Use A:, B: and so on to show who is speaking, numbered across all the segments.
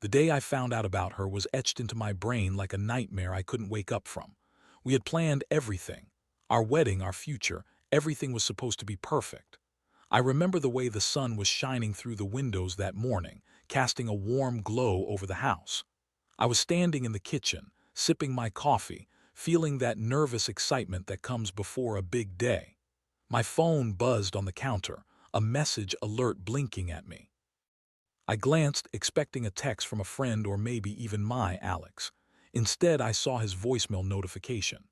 A: The day I found out about her was etched into my brain like a nightmare I couldn't wake up from. We had planned everything. Our wedding, our future, everything was supposed to be perfect. I remember the way the sun was shining through the windows that morning, casting a warm glow over the house. I was standing in the kitchen, sipping my coffee, feeling that nervous excitement that comes before a big day. My phone buzzed on the counter, a message alert blinking at me. I glanced, expecting a text from a friend or maybe even my Alex. Instead, I saw his voicemail notification.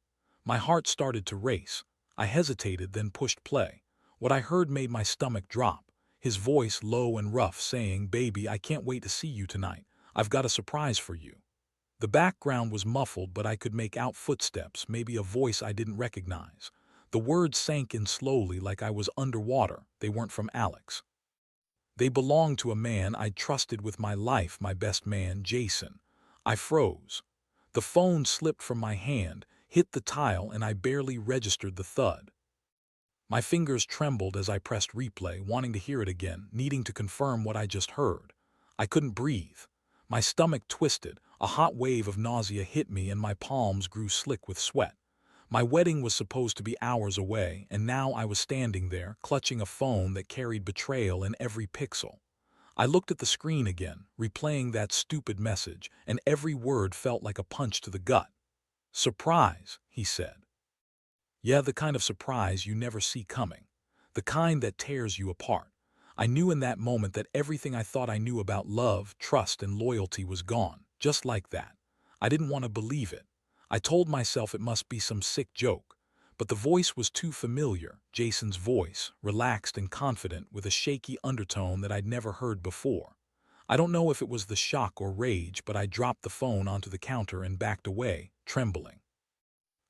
A: My heart started to race. I hesitated, then pushed play. What I heard made my stomach drop. His voice, low and rough, saying, "Baby, I can't wait to see you tonight. I've got a surprise for you." The background was muffled, but I could make out footsteps, maybe a voice I didn't recognize. The words sank in slowly like I was underwater. They weren't from Alex. They belonged to a man I'd trusted with my life, my best man, Jason. I froze. The phone slipped from my hand, hit the tile, and I barely registered the thud. My fingers trembled as I pressed replay, wanting to hear it again, needing to confirm what I just heard. I couldn't breathe. My stomach twisted, a hot wave of nausea hit me, and my palms grew slick with sweat. My wedding was supposed to be hours away, and now I was standing there, clutching a phone that carried betrayal in every pixel. I looked at the screen again, replaying that stupid message, and every word felt like a punch to the gut. "Surprise," he said. Yeah, the kind of surprise you never see coming. The kind that tears you apart. I knew in that moment that everything I thought I knew about love, trust, and loyalty was gone, just like that. I didn't want to believe it. I told myself it must be some sick joke. But the voice was too familiar, Jason's voice, relaxed and confident with a shaky undertone that I'd never heard before. I don't know if it was the shock or rage, but I dropped the phone onto the counter and backed away, trembling.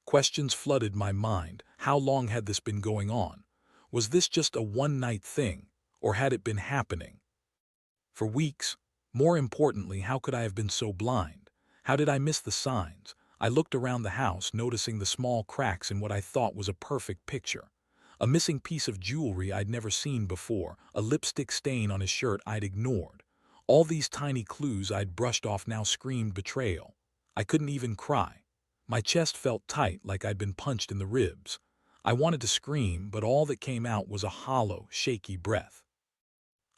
A: Questions flooded my mind. How long had this been going on? Was this just a one-night thing, or had it been happening for weeks? More importantly, how could I have been so blind? How did I miss the signs? I looked around the house, noticing the small cracks in what I thought was a perfect picture. A missing piece of jewelry I'd never seen before, a lipstick stain on his shirt I'd ignored. All these tiny clues I'd brushed off now screamed betrayal. I couldn't even cry. My chest felt tight, like I'd been punched in the ribs. I wanted to scream, but all that came out was a hollow, shaky breath.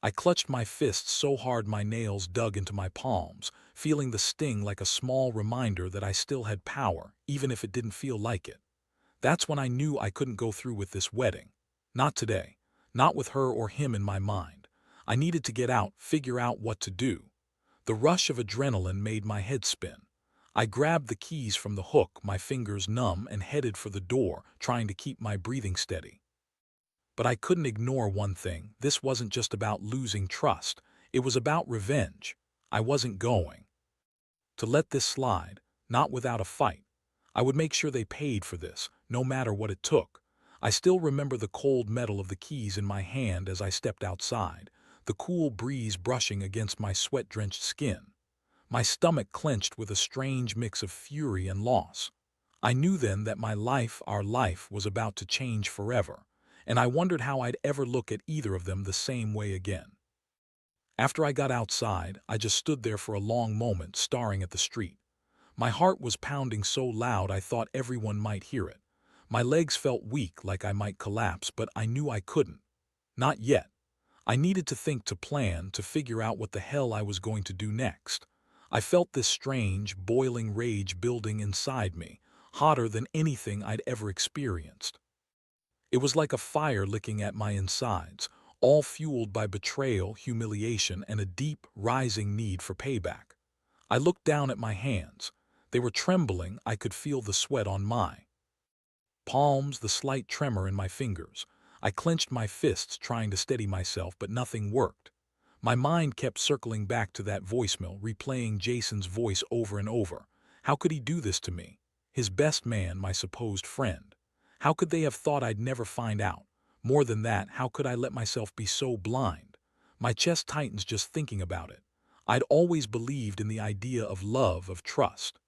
A: I clutched my fists so hard my nails dug into my palms, feeling the sting like a small reminder that I still had power, even if it didn't feel like it. That's when I knew I couldn't go through with this wedding. Not today. Not with her or him in my mind. I needed to get out, figure out what to do. The rush of adrenaline made my head spin. I grabbed the keys from the hook, my fingers numb, and headed for the door, trying to keep my breathing steady. But I couldn't ignore one thing. This wasn't just about losing trust. It was about revenge. I wasn't going to let this slide, not without a fight. I would make sure they paid for this, no matter what it took. I still remember the cold metal of the keys in my hand as I stepped outside, the cool breeze brushing against my sweat-drenched skin. My stomach clenched with a strange mix of fury and loss. I knew then that my life, our life, was about to change forever, and I wondered how I'd ever look at either of them the same way again. After I got outside, I just stood there for a long moment, staring at the street. My heart was pounding so loud I thought everyone might hear it. My legs felt weak, like I might collapse, but I knew I couldn't. Not yet. I needed to think, to plan, to figure out what the hell I was going to do next. I felt this strange, boiling rage building inside me, hotter than anything I'd ever experienced. It was like a fire licking at my insides, all fueled by betrayal, humiliation, and a deep, rising need for payback. I looked down at my hands. They were trembling. I could feel the sweat on my palms, the slight tremor in my fingers. I clenched my fists, trying to steady myself, but nothing worked. My mind kept circling back to that voicemail, replaying Jason's voice over and over. How could he do this to me? His best man, my supposed friend. How could they have thought I'd never find out? More than that, how could I let myself be so blind? My chest tightens just thinking about it. I'd always believed in the idea of love, of trust.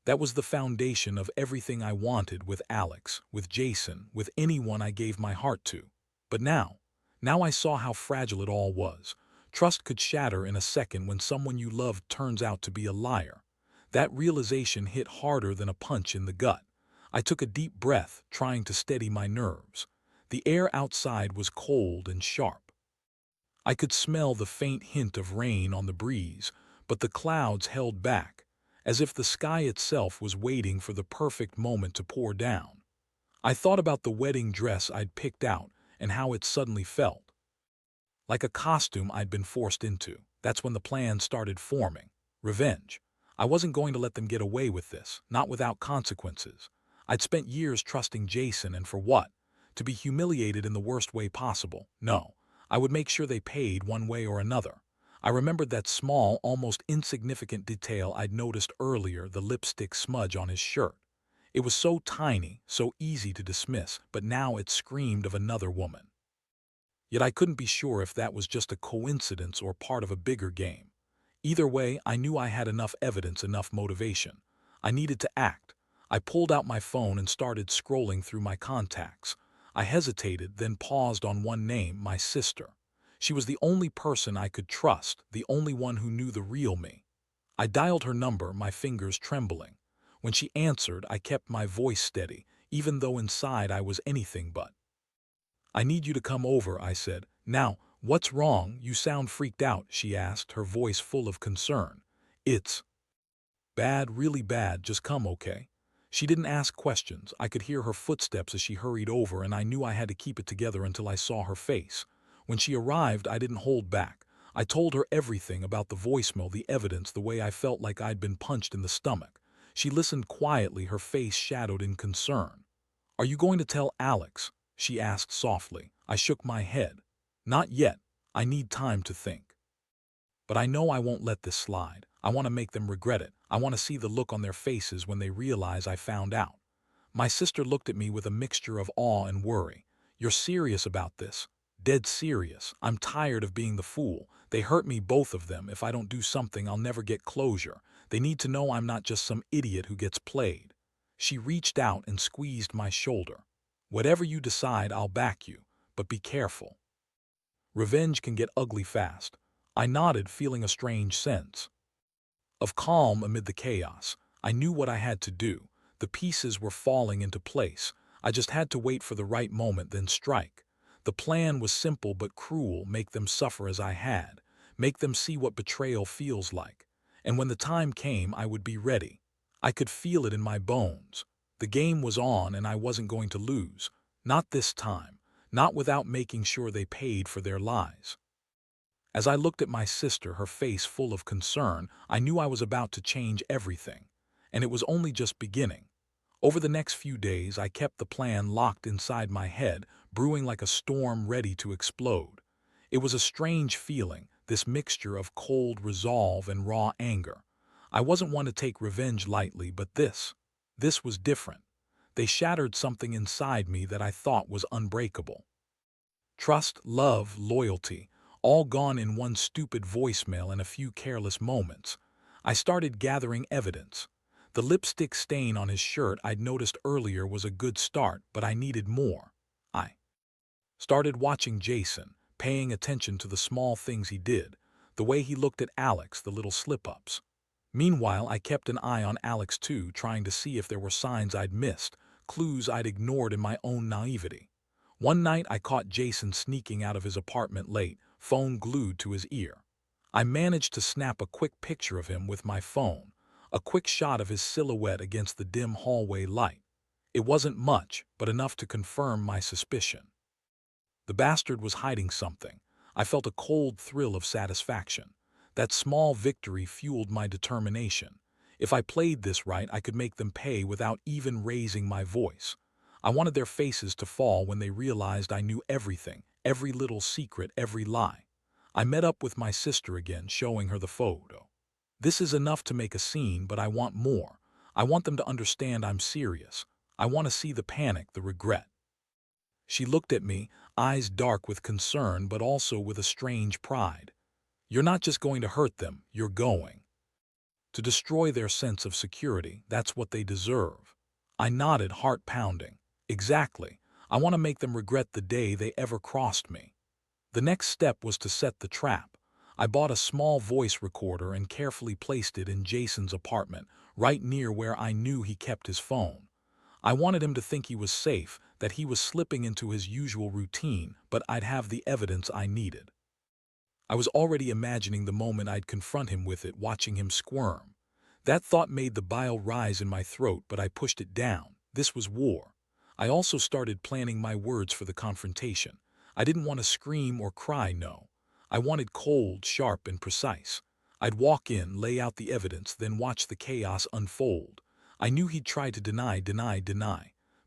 A: That was the foundation of everything I wanted with Alex, with Jason, with anyone I gave my heart to. But now I saw how fragile it all was. Trust could shatter in a second when someone you loved turns out to be a liar. That realization hit harder than a punch in the gut. I took a deep breath, trying to steady my nerves. The air outside was cold and sharp. I could smell the faint hint of rain on the breeze, but the clouds held back, as if the sky itself was waiting for the perfect moment to pour down. I thought about the wedding dress I'd picked out and how it suddenly felt. Like a costume I'd been forced into. That's when the plan started forming. Revenge. I wasn't going to let them get away with this, not without consequences. I'd spent years trusting Jason, and for what? To be humiliated in the worst way possible. No, I would make sure they paid one way or another. I remembered that small, almost insignificant detail I'd noticed earlier, the lipstick smudge on his shirt. It was so tiny, so easy to dismiss, but now it screamed of another woman. Yet I couldn't be sure if that was just a coincidence or part of a bigger game. Either way, I knew I had enough evidence, enough motivation. I needed to act. I pulled out my phone and started scrolling through my contacts. I hesitated, then paused on one name, my sister. She was the only person I could trust, the only one who knew the real me. I dialed her number, my fingers trembling. When she answered, I kept my voice steady, even though inside I was anything but. "I need you to come over," I said. "Now, what's wrong? You sound freaked out," she asked, her voice full of concern. "It's bad, really bad. Just come, okay?" She didn't ask questions. I could hear her footsteps as she hurried over, and I knew I had to keep it together until I saw her face. When she arrived, I didn't hold back. I told her everything about the voicemail, the evidence, the way I felt like I'd been punched in the stomach. She listened quietly, her face shadowed in concern. "Are you going to tell Alex?" she asked softly. I shook my head. "Not yet. I need time to think. But I know I won't let this slide. I want to make them regret it. I want to see the look on their faces when they realize I found out." My sister looked at me with a mixture of awe and worry. "You're serious about this?" "Dead serious. I'm tired of being the fool. They hurt me, both of them. If I don't do something, I'll never get closure. They need to know I'm not just some idiot who gets played." She reached out and squeezed my shoulder. "Whatever you decide, I'll back you, but be careful. Revenge can get ugly fast." I nodded, feeling a strange sense of calm amid the chaos. I knew what I had to do. The pieces were falling into place. I just had to wait for the right moment, then strike. The plan was simple but cruel: make them suffer as I had, make them see what betrayal feels like. And when the time came, I would be ready. I could feel it in my bones. The game was on, and I wasn't going to lose. Not this time. Not without making sure they paid for their lies. As I looked at my sister, her face full of concern, I knew I was about to change everything. And it was only just beginning. Over the next few days, I kept the plan locked inside my head, brewing like a storm ready to explode. It was a strange feeling, this mixture of cold resolve and raw anger. I wasn't one to take revenge lightly, but this was different. They shattered something inside me that I thought was unbreakable. Trust, love, loyalty, all gone in one stupid voicemail and a few careless moments. I started gathering evidence. The lipstick stain on his shirt I'd noticed earlier was a good start, but I needed more. I started watching Jason, paying attention to the small things he did, the way he looked at Alex, the little slip-ups. Meanwhile, I kept an eye on Alex too, trying to see if there were signs I'd missed, clues I'd ignored in my own naivety. One night I caught Jason sneaking out of his apartment late, phone glued to his ear. I managed to snap a quick picture of him with my phone, a quick shot of his silhouette against the dim hallway light. It wasn't much, but enough to confirm my suspicion. The bastard was hiding something. I felt a cold thrill of satisfaction. That small victory fueled my determination. If I played this right, I could make them pay without even raising my voice. I wanted their faces to fall when they realized I knew everything, every little secret, every lie. I met up with my sister again, showing her the photo. "This is enough to make a scene, but I want more. I want them to understand I'm serious. I want to see the panic, the regret." She looked at me, eyes dark with concern but also with a strange pride. "You're not just going to hurt them, you're going to destroy their sense of security. That's what they deserve." I nodded, heart pounding. "Exactly. I want to make them regret the day they ever crossed me." The next step was to set the trap. I bought a small voice recorder and carefully placed it in Jason's apartment, right near where I knew he kept his phone. I wanted him to think he was safe, that he was slipping into his usual routine, but I'd have the evidence I needed. I was already imagining the moment I'd confront him with it, watching him squirm. That thought made the bile rise in my throat, but I pushed it down. This was war. I also started planning my words for the confrontation. I didn't want to scream or cry, no. I wanted cold, sharp, and precise. I'd walk in, lay out the evidence, then watch the chaos unfold. I knew he'd try to deny,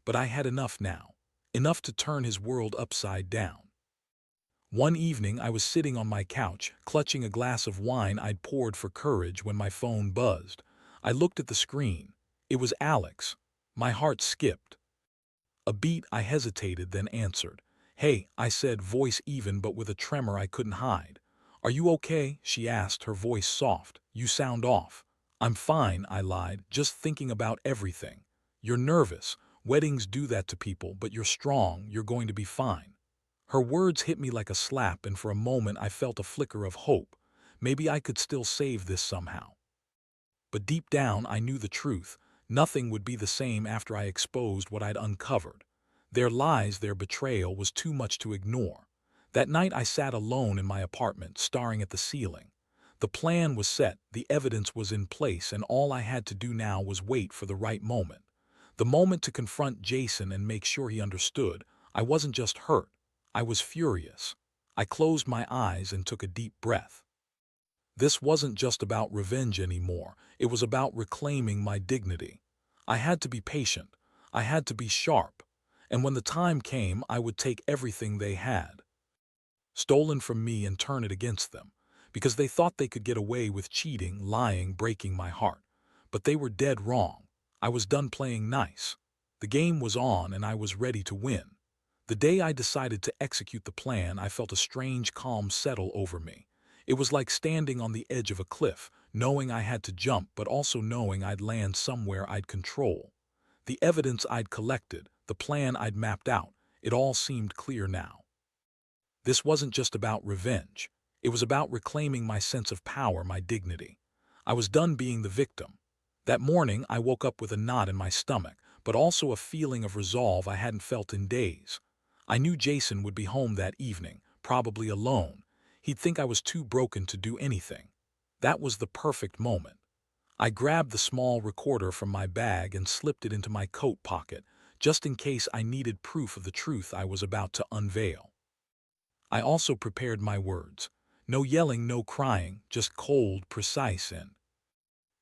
A: but I had enough now. Enough to turn his world upside down. One evening I was sitting on my couch, clutching a glass of wine I'd poured for courage when my phone buzzed. I looked at the screen. It was Alex. My heart skipped. A beat, I hesitated, then answered. "Hey," I said, voice even but with a tremor I couldn't hide. "Are you okay?" she asked, her voice soft. "You sound off." "I'm fine," I lied, "just thinking about everything." "You're nervous. Weddings do that to people, but you're strong, you're going to be fine." Her words hit me like a slap, and for a moment I felt a flicker of hope. Maybe I could still save this somehow. But deep down I knew the truth. Nothing would be the same after I exposed what I'd uncovered. Their lies, their betrayal was too much to ignore. That night I sat alone in my apartment, staring at the ceiling. The plan was set, the evidence was in place, and all I had to do now was wait for the right moment. The moment to confront Jason and make sure he understood. I wasn't just hurt. I was furious. I closed my eyes and took a deep breath. This wasn't just about revenge anymore. It was about reclaiming my dignity. I had to be patient. I had to be sharp. And when the time came, I would take everything they had stolen from me and turn it against them, because they thought they could get away with cheating, lying, breaking my heart. But they were dead wrong. I was done playing nice. The game was on, and I was ready to win. The day I decided to execute the plan, I felt a strange calm settle over me. It was like standing on the edge of a cliff, knowing I had to jump, but also knowing I'd land somewhere I'd control. The evidence I'd collected, the plan I'd mapped out, it all seemed clear now. This wasn't just about revenge. It was about reclaiming my sense of power, my dignity. I was done being the victim. That morning, I woke up with a knot in my stomach, but also a feeling of resolve I hadn't felt in days. I knew Jason would be home that evening, probably alone. He'd think I was too broken to do anything. That was the perfect moment. I grabbed the small recorder from my bag and slipped it into my coat pocket, just in case I needed proof of the truth I was about to unveil. I also prepared my words. No yelling, no crying, just cold, precise, and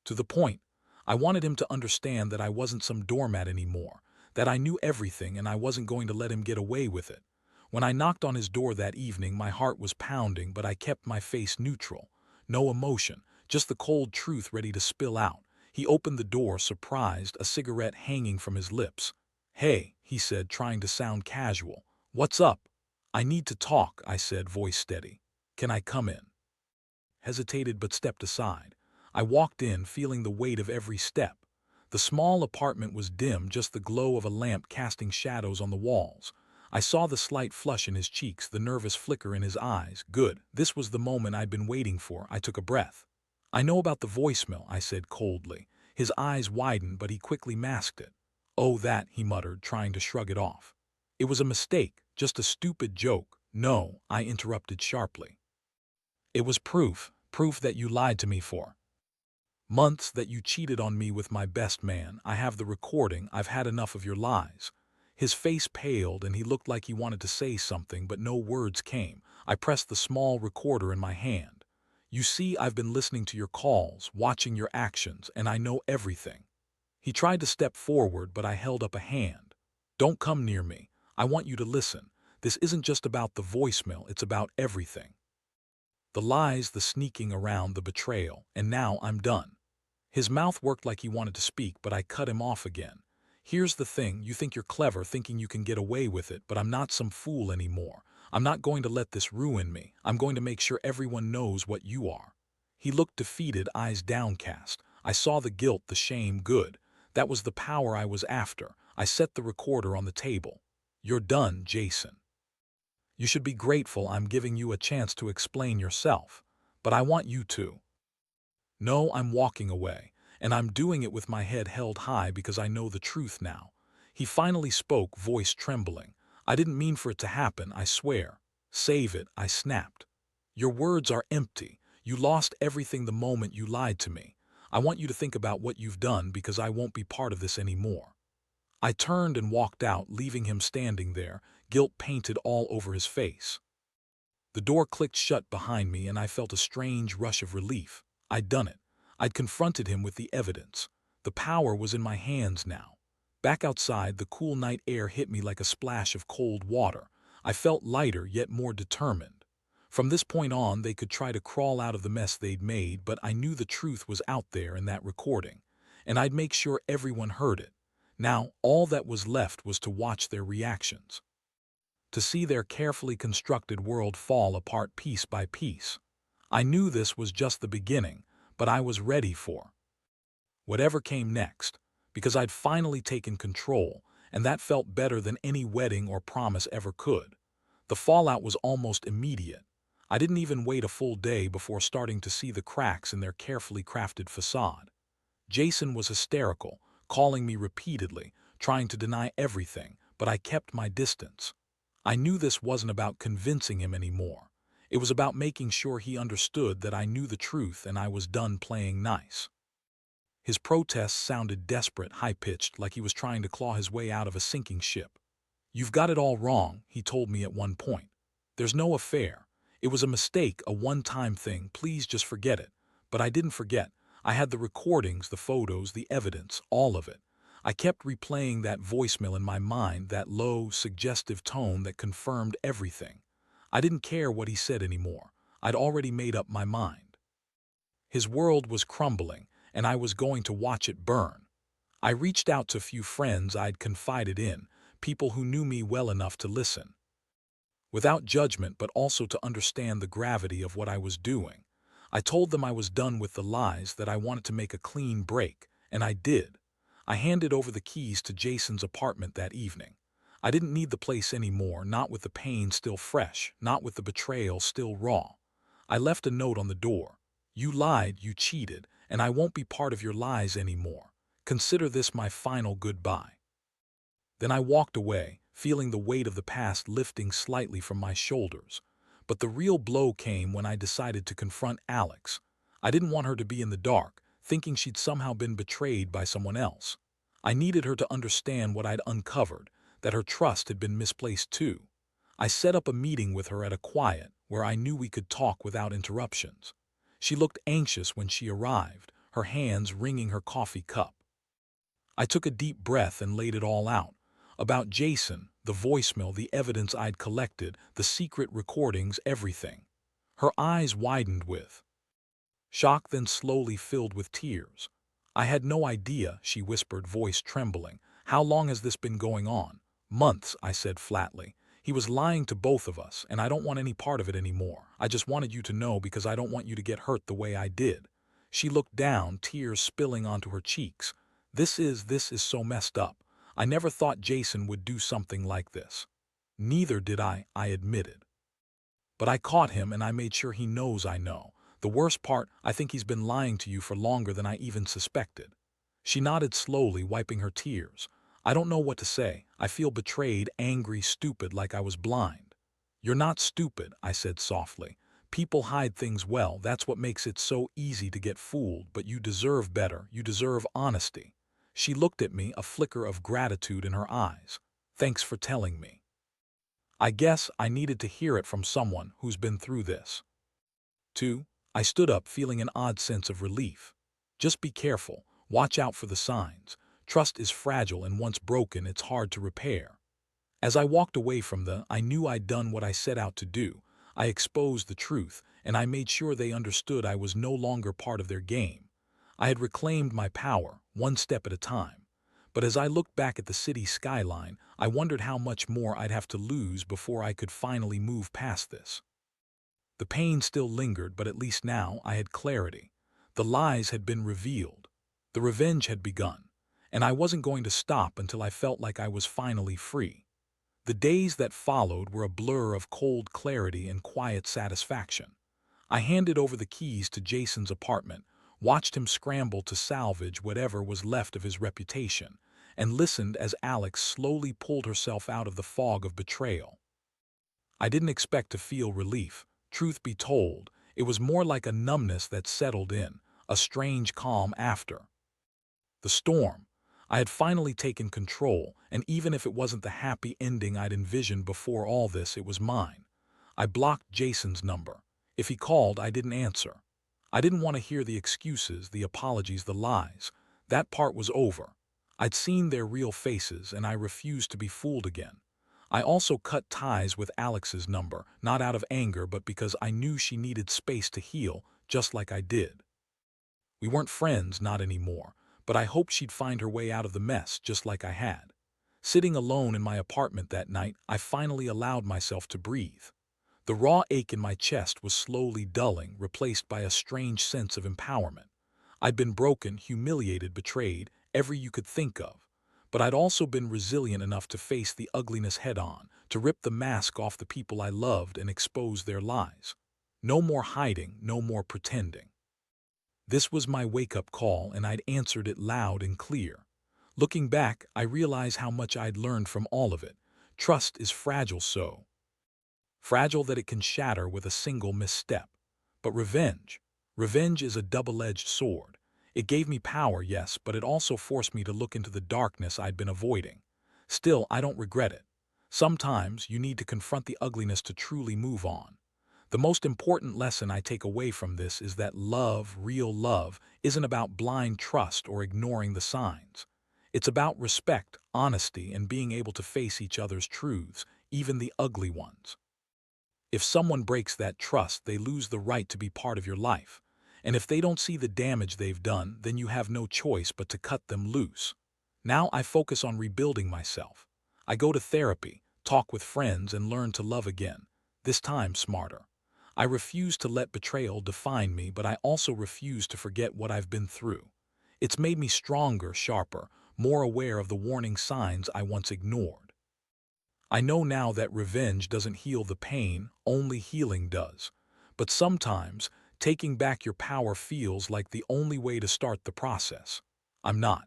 A: to the point. I wanted him to understand that I wasn't some doormat anymore, that I knew everything and I wasn't going to let him get away with it. When I knocked on his door that evening, my heart was pounding, but I kept my face neutral. No emotion, just the cold truth ready to spill out. He opened the door, surprised, a cigarette hanging from his lips. "Hey," he said, trying to sound casual. "What's up?" "I need to talk," I said, voice steady. "Can I come in?" Hesitated but stepped aside. I walked in, feeling the weight of every step. The small apartment was dim, just the glow of a lamp casting shadows on the walls. I saw the slight flush in his cheeks, the nervous flicker in his eyes. Good. This was the moment I'd been waiting for. I took a breath. "I know about the voicemail," I said coldly. His eyes widened, but he quickly masked it. "Oh, that," he muttered, trying to shrug it off. "It was a mistake, just a stupid joke." "No," I interrupted sharply. "It was proof that you lied to me for months, that you cheated on me with my best man. I have the recording. I've had enough of your lies." His face paled and he looked like he wanted to say something, but no words came. I pressed the small recorder in my hand. "You see, I've been listening to your calls, watching your actions, and I know everything." He tried to step forward, but I held up a hand. "Don't come near me. I want you to listen. This isn't just about the voicemail, it's about everything. The lies, the sneaking around, the betrayal, and now I'm done." His mouth worked like he wanted to speak, but I cut him off again. "Here's the thing, you think you're clever, thinking you can get away with it, but I'm not some fool anymore. I'm not going to let this ruin me. I'm going to make sure everyone knows what you are." He looked defeated, eyes downcast. I saw the guilt, the shame. Good. That was the power I was after. I set the recorder on the table. "You're done, Jason. You should be grateful I'm giving you a chance to explain yourself." but I want you to. No, I'm walking away, and I'm doing it with my head held high because I know the truth now. He finally spoke, voice trembling. I didn't mean for it to happen, I swear. Save it, I snapped. Your words are empty. You lost everything the moment you lied to me. I want you to think about what you've done because I won't be part of this anymore. I turned and walked out, leaving him standing there, guilt painted all over his face. The door clicked shut behind me and I felt a strange rush of relief. I'd done it. I'd confronted him with the evidence. The power was in my hands now. Back outside, the cool night air hit me like a splash of cold water. I felt lighter yet more determined. From this point on, they could try to crawl out of the mess they'd made, but I knew the truth was out there in that recording, and I'd make sure everyone heard it. Now, all that was left was to watch their reactions, to see their carefully constructed world fall apart piece by piece. I knew this was just the beginning, but I was ready for whatever came next, because I'd finally taken control, and that felt better than any wedding or promise ever could. The fallout was almost immediate. I didn't even wait a full day before starting to see the cracks in their carefully crafted facade. Jason was hysterical, calling me repeatedly, trying to deny everything, but I kept my distance. I knew this wasn't about convincing him anymore. It was about making sure he understood that I knew the truth and I was done playing nice. His protests sounded desperate, high-pitched, like he was trying to claw his way out of a sinking ship. "You've got it all wrong," he told me at one point. "There's no affair. It was a mistake, a one-time thing. Please just forget it." But I didn't forget. I had the recordings, the photos, the evidence, all of it. I kept replaying that voicemail in my mind, that low, suggestive tone that confirmed everything. I didn't care what he said anymore. I'd already made up my mind. His world was crumbling, and I was going to watch it burn. I reached out to a few friends I'd confided in, people who knew me well enough to listen, without judgment but also to understand the gravity of what I was doing. I told them I was done with the lies, that I wanted to make a clean break, and I did. I handed over the keys to Jason's apartment that evening. I didn't need the place anymore, not with the pain still fresh, not with the betrayal still raw. I left a note on the door. "You lied, you cheated, and I won't be part of your lies anymore. Consider this my final goodbye." Then I walked away, feeling the weight of the past lifting slightly from my shoulders. But the real blow came when I decided to confront Alex. I didn't want her to be in the dark, thinking she'd somehow been betrayed by someone else. I needed her to understand what I'd uncovered, that her trust had been misplaced too. I set up a meeting with her at a quiet, where I knew we could talk without interruptions. She looked anxious when she arrived, her hands wringing her coffee cup. I took a deep breath and laid it all out. About Jason, the voicemail, the evidence I'd collected, the secret recordings, everything. Her eyes widened with shock, then slowly filled with tears. "I had no idea," she whispered, voice trembling. "How long has this been going on?" "Months," I said flatly. "He was lying to both of us, and I don't want any part of it anymore. I just wanted you to know because I don't want you to get hurt the way I did." She looked down, tears spilling onto her cheeks. This is so messed up. I never thought Jason would do something like this." "Neither did I admitted. "But I caught him and I made sure he knows I know. The worst part, I think he's been lying to you for longer than I even suspected." She nodded slowly, wiping her tears. "I don't know what to say. I feel betrayed, angry, stupid, like I was blind." "You're not stupid," I said softly. "People hide things well. That's what makes it so easy to get fooled, but you deserve better. You deserve honesty." She looked at me, a flicker of gratitude in her eyes. "Thanks for telling me. I guess I needed to hear it from someone who's been through this, too." I stood up, feeling an odd sense of relief. "Just be careful. Watch out for the signs. Trust is fragile, and once broken, it's hard to repair." As I walked away from I knew I'd done what I set out to do. I exposed the truth, and I made sure they understood I was no longer part of their game. I had reclaimed my power, one step at a time. But as I looked back at the city skyline, I wondered how much more I'd have to lose before I could finally move past this. The pain still lingered, but at least now I had clarity. The lies had been revealed. The revenge had begun. And I wasn't going to stop until I felt like I was finally free. The days that followed were a blur of cold clarity and quiet satisfaction. I handed over the keys to Jason's apartment, watched him scramble to salvage whatever was left of his reputation, and listened as Alex slowly pulled herself out of the fog of betrayal. I didn't expect to feel relief. Truth be told, it was more like a numbness that settled in, a strange calm after the storm. I had finally taken control, and even if it wasn't the happy ending I'd envisioned before all this, it was mine. I blocked Jason's number. If he called, I didn't answer. I didn't want to hear the excuses, the apologies, the lies. That part was over. I'd seen their real faces, and I refused to be fooled again. I also cut ties with Alex's number, not out of anger, but because I knew she needed space to heal, just like I did. We weren't friends, not anymore, but I hoped she'd find her way out of the mess, just like I had. Sitting alone in my apartment that night, I finally allowed myself to breathe. The raw ache in my chest was slowly dulling, replaced by a strange sense of empowerment. I'd been broken, humiliated, betrayed, every you could think of. But I'd also been resilient enough to face the ugliness head-on, to rip the mask off the people I loved and expose their lies. No more hiding, no more pretending. This was my wake-up call, and I'd answered it loud and clear. Looking back, I realize how much I'd learned from all of it. Trust is fragile, so fragile that it can shatter with a single misstep. But revenge is a double-edged sword. It gave me power, yes, but it also forced me to look into the darkness I'd been avoiding. Still, I don't regret it. Sometimes you need to confront the ugliness to truly move on. The most important lesson I take away from this is that love, real love, isn't about blind trust or ignoring the signs. It's about respect, honesty, and being able to face each other's truths, even the ugly ones. If someone breaks that trust, they lose the right to be part of your life. And if they don't see the damage they've done, then you have no choice but to cut them loose. Now I focus on rebuilding myself. I go to therapy, talk with friends, and learn to love again, this time smarter. I refuse to let betrayal define me, but I also refuse to forget what I've been through. It's made me stronger, sharper, more aware of the warning signs I once ignored. I know now that revenge doesn't heal the pain, only healing does. But sometimes, taking back your power feels like the only way to start the process. I'm not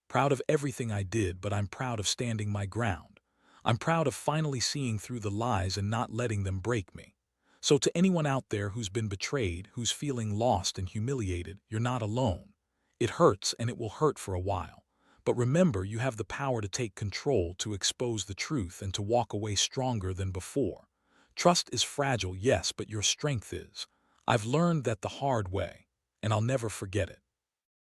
A: proud of everything I did, but I'm proud of standing my ground. I'm proud of finally seeing through the lies and not letting them break me. So to anyone out there who's been betrayed, who's feeling lost and humiliated, you're not alone. It hurts, and it will hurt for a while. But remember, you have the power to take control, to expose the truth, and to walk away stronger than before. Trust is fragile, yes, but your strength is. I've learned that the hard way, and I'll never forget it.